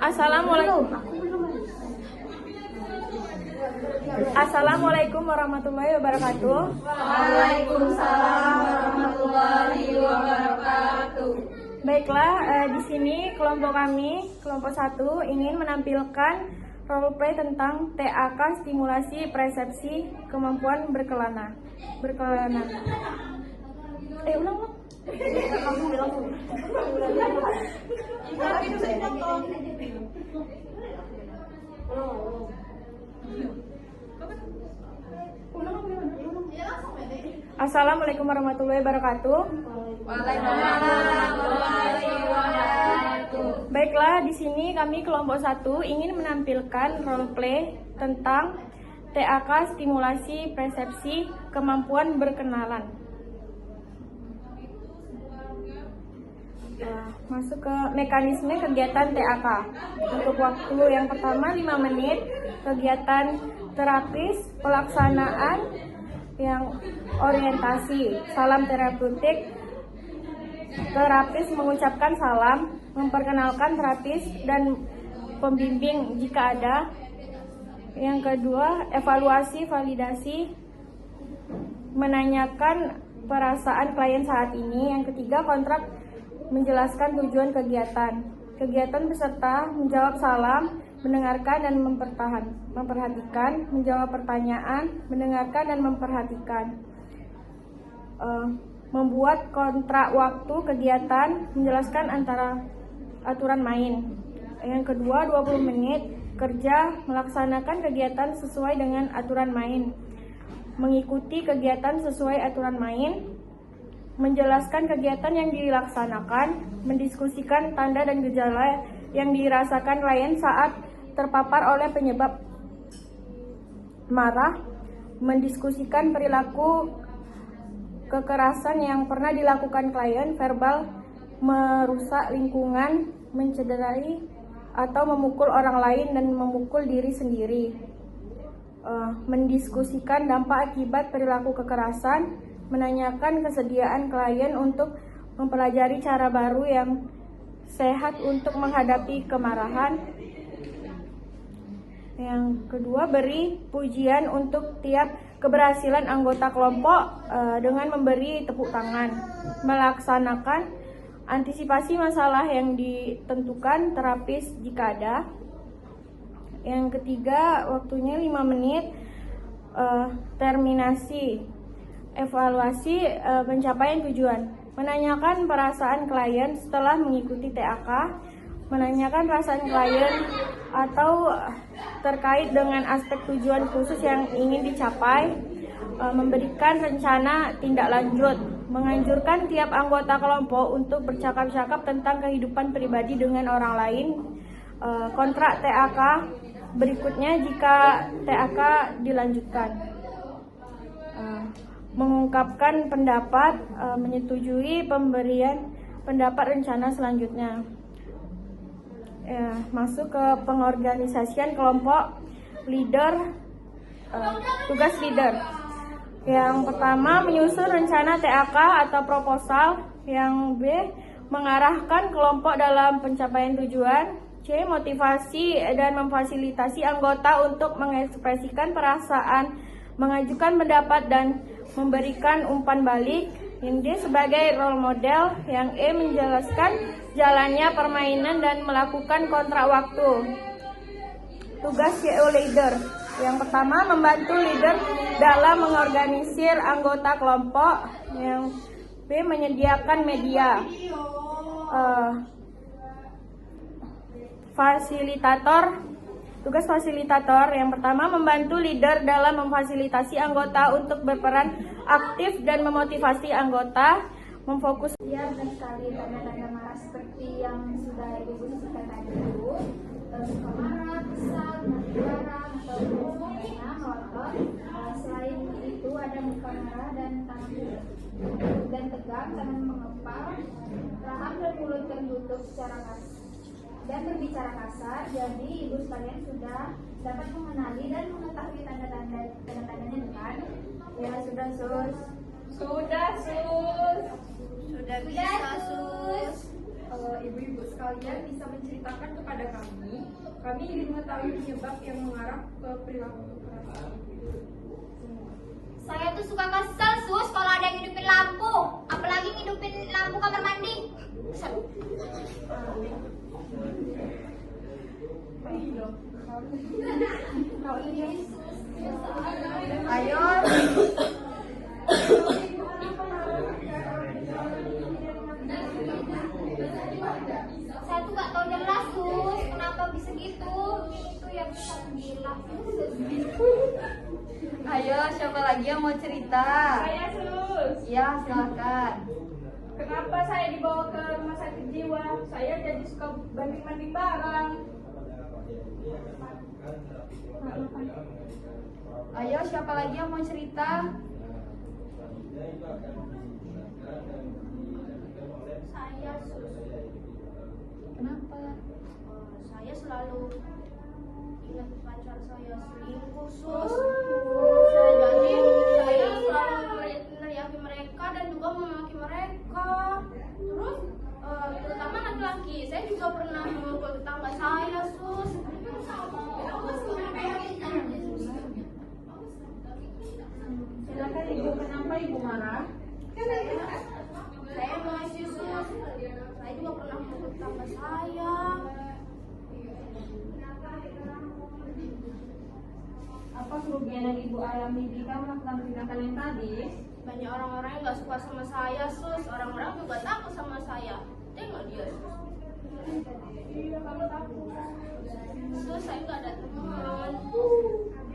Assalamualaikum warahmatullahi wabarakatuh. Waalaikumsalam warahmatullahi wabarakatuh. Baiklah, di sini kelompok kami, kelompok 1, ingin menampilkan roleplay tentang TAK stimulasi persepsi kemampuan berkelana. Ulang. Assalamualaikum warahmatullahi wabarakatuh. Waalaikumsalam warahmatullahi wabarakatuh. Baiklah, di sini kami kelompok 1 ingin menampilkan roleplay tentang TAK stimulasi persepsi kemampuan berkenalan. Masuk ke mekanisme kegiatan TAK. Untuk waktu yang pertama 5 menit, kegiatan terapis, pelaksanaan yang orientasi, salam terapeutik. Terapis mengucapkan salam, memperkenalkan terapis dan pembimbing jika ada. Yang kedua, evaluasi, validasi, menanyakan perasaan klien saat ini. Yang ketiga, kontrak, menjelaskan tujuan kegiatan. Kegiatan peserta menjawab salam, mendengarkan dan memperhatikan, menjawab pertanyaan, mendengarkan dan memperhatikan. Membuat kontrak waktu kegiatan, menjelaskan antara aturan main. Yang kedua, 20 menit kerja, melaksanakan kegiatan sesuai dengan aturan main. Mengikuti kegiatan sesuai aturan main. Menjelaskan kegiatan yang dilaksanakan, mendiskusikan tanda dan gejala yang dirasakan klien saat terpapar oleh penyebab marah, mendiskusikan perilaku kekerasan yang pernah dilakukan klien, verbal, merusak lingkungan, mencederai atau memukul orang lain dan memukul diri sendiri. Mendiskusikan dampak akibat perilaku kekerasan, menanyakan kesediaan klien untuk mempelajari cara baru yang sehat untuk menghadapi kemarahan. Yang kedua, beri pujian untuk tiap keberhasilan anggota kelompok dengan memberi tepuk tangan. Melaksanakan antisipasi masalah yang ditentukan terapis jika ada. Yang ketiga, waktunya 5 menit. Terminasi, evaluasi pencapaian tujuan. Menanyakan perasaan klien setelah mengikuti TAK. Menanyakan perasaan klien atau terkait dengan aspek tujuan khusus yang ingin dicapai. Memberikan rencana tindak lanjut. Menganjurkan tiap anggota kelompok untuk bercakap-cakap tentang kehidupan pribadi dengan orang lain. Kontrak TAK berikutnya jika TAK dilanjutkan. Mengungkapkan pendapat, menyetujui pemberian pendapat rencana selanjutnya. Masuk ke pengorganisasian kelompok leader, tugas leader. Yang pertama, menyusun rencana TAK atau proposal. Yang B, mengarahkan kelompok dalam pencapaian tujuan. C, motivasi dan memfasilitasi anggota untuk mengekspresikan perasaan, mengajukan pendapat dan memberikan umpan balik. Yang D, sebagai role model. Yang E, menjelaskan jalannya permainan dan melakukan kontrak waktu. Tugas CEO leader. Yang pertama, membantu leader dalam mengorganisir anggota kelompok. Yang B, menyediakan media. Fasilitator. Tugas fasilitator yang pertama, membantu leader dalam memfasilitasi anggota untuk berperan aktif dan memotivasi anggota, memfokus. Ya, benar sekali, tanda-tanda marah seperti yang sudah Ibu sebutkan tadi dulu. Suka marah, kesal, marah, atau menghina, melotot. Selain itu ada muka merah dan tangan dan tegang, tangan mengepal, rahang dan mulut tertutup secara kasar dan berbicara kasar. Jadi ibu sekalian sudah dapat mengenali dan mengetahui tanda-tandanya dengan ya sudah sus. Sudah bisa sus. ibu-ibu sekalian bisa menceritakan kepada kami. Kami ingin mengetahui penyebab yang mengarah ke perilaku kekerasan. Saya tuh suka kesel sus kalau ada yang ngidupin lampu, apalagi ngidupin lampu kamar mandi. Kesel. Ayo. Saya tuh gak tahu jelas sus, kenapa bisa gitu. Itu yang bisa bilang. Ayo, siapa lagi yang mau cerita? Saya Sus. Ya, silakan. Kenapa saya dibawa ke rumah sakit jiwa? Saya jadi suka banding-banding barang. Ayo, siapa lagi yang mau cerita? Saya sus. Kenapa? Saya selalu ingat pacar saya selingkuh sus. Jadi saya selalu meneriaki mereka dan juga memaki mereka. Terus terutama laki-laki, saya juga pernah memukul tetangga saya sus. Silakan Ibu, kenapa Ibu marah? Saya emosi sus. Saya juga pernah memukul tetangga saya. Apa kerugian yang Ibu alami jika melakukan tindakan yang tadi? Banyak orang-orang yang gak suka sama saya sus. Orang-orang juga takut sama saya. Tengok dia sus. Iya, kamu takut. Sus, saya gak ada teman.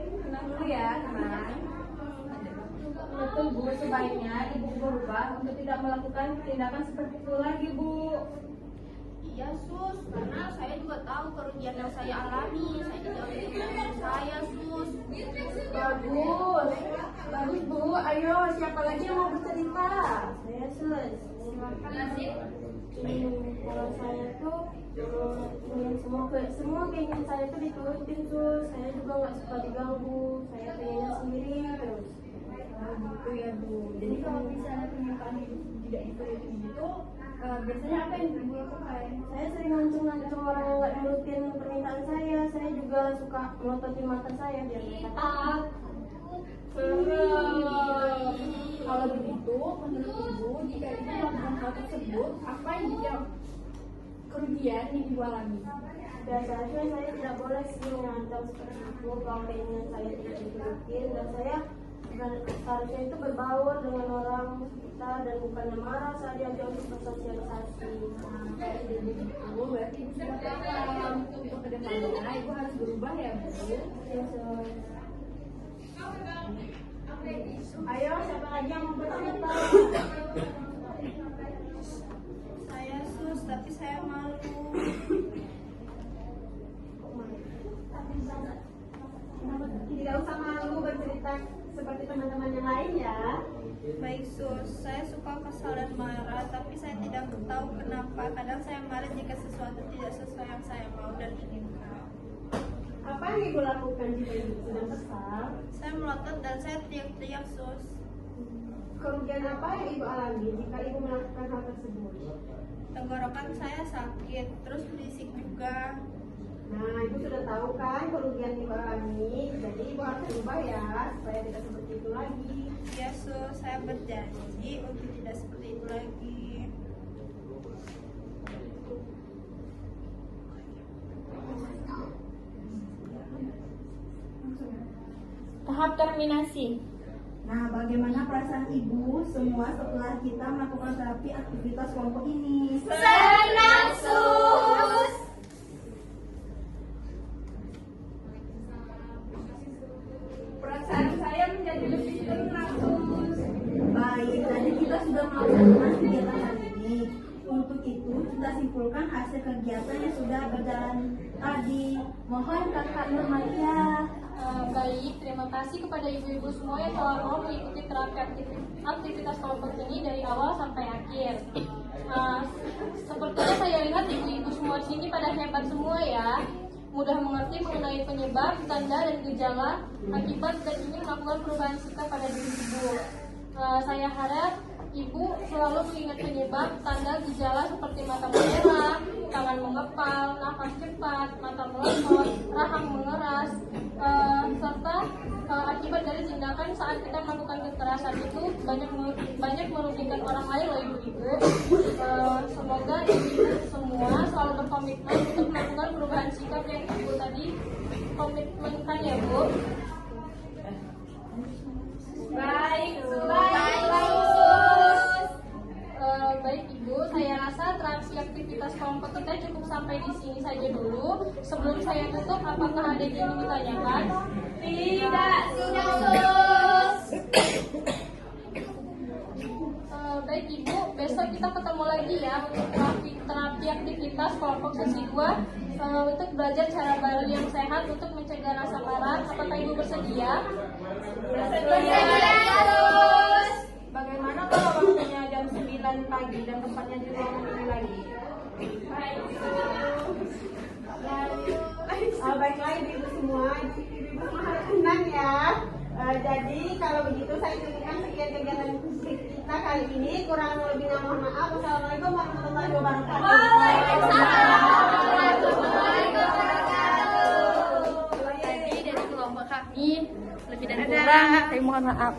Tenang dulu ya, teman. Betul Bu, sebaiknya Ibu berubah untuk tidak melakukan tindakan seperti itu lagi Bu. Iya sus, karena saya juga tahu kerugian yang saya alami. Saya dijauhin dari teman saya sus. Bagus, bagus Bu. Ayo, siapa lagi yang mau bercerita? Saya Sus. Kalau saya tuh ingin semua keinginan saya tuh diturutin Sus. Saya juga nggak suka diganggu. Saya pengennya sendiri terus. Gitu ya Bu. Jadi kalau misalnya pernyataan ibu tidak diturutin itu, biasanya apa yang ibu lakukan? Saya sering ngancung-ngancung orang yang nggak nurutin permintaan saya. Saya juga suka melototin mata saya biar mereka takut. Kalau begitu, menurut ibu, jika ibu melakukan hal tersebut, apa yang kerugian yang ibu alami? Biasanya saya tidak boleh sih mengancam seperti itu kalau keinginan saya tidak diturutin, dan saya seharusnya itu berbaur dengan orang kita dan bukannya marah saat diajak untuk bersosialisasi. Kayak ibu ibu berarti ibu sudah paham untuk kedepannya ibu harus berubah ya Bu. Ayo, siapa lagi yang mau bercerita? Saya sus, tapi saya malu. Tidak usah malu bercerita seperti teman-teman yang lain ya. Baik sus, saya suka kesal dan marah, tapi saya tidak tahu kenapa. Kadang saya marah jika sesuatu tidak sesuai yang saya mau dan inginkan. Apa yang Ibu lakukan jika Ibu sedang kesal? Saya melotot dan saya teriak-teriak sus. Kerugian apa yang Ibu alami jika Ibu melakukan hal tersebut? Tenggorokan saya sakit, terus berisik juga. Nah, Ibu sudah tahu kan kerugian Ibu alami, jadi Ibu harus berubah ya, supaya tidak seperti itu lagi. Ya sus, saya berjanji untuk tidak seperti itu lagi. Tahap terminasi. Nah, bagaimana perasaan ibu semua setelah kita melakukan terapi aktivitas kelompok ini? Senang sus. Perasaan saya menjadi lebih tenang, Sus. Baik, tadi kita sudah melakukan kegiatan hari ini. Untuk itu, kita simpulkan hasil kegiatan yang sudah berjalan tadi. Mohon Kakak Nurmalia. Baik, terima kasih kepada ibu-ibu semua yang telah mau mengikuti terapi aktivitas kelompok ini dari awal sampai akhir. Sepertinya saya lihat ibu-ibu semua di sini pada hebat semua ya. Mudah mengerti mengenai penyebab, tanda, dan gejala akibat dan ingin melakukan perubahan sikap pada diri ibu. Saya harap Ibu selalu mengingat penyebab tanda gejala seperti mata merah, tangan mengepal, nafas cepat, mata melotot, rahang mengeras, serta akibat dari tindakan saat kita melakukan kekerasan itu banyak merugikan orang lain loh ibu-ibu. Semoga ibu semua selalu berkomitmen untuk melakukan perubahan sikap yang ibu tadi komitmenkan ya Bu. Baik Ibu, saya rasa terapi aktivitas kelompok kita cukup sampai di sini saja dulu. Sebelum saya tutup, apakah ada yang ingin ditanyakan? Tidak, sudah sus. Baik Ibu, besok kita ketemu lagi ya untuk terapi aktivitas kelompok sesi 2 untuk belajar cara baru yang sehat untuk mencegah rasa marah. Apakah Ibu bersedia? Bersedia. Bagaimana kalau waktunya jam 9 pagi dan tempatnya di ruangan ini lagi? Baiklah ibu-ibu semua, ibu-ibu semua harus tenang ya. Jadi kalau begitu saya cukupkan sekian kegiatan kita kali ini. Kurang lebihnya mohon maaf. Wassalamualaikum warahmatullahi wabarakatuh. Tadi dari kelompok kami lebih dan kurang, saya mohon maaf.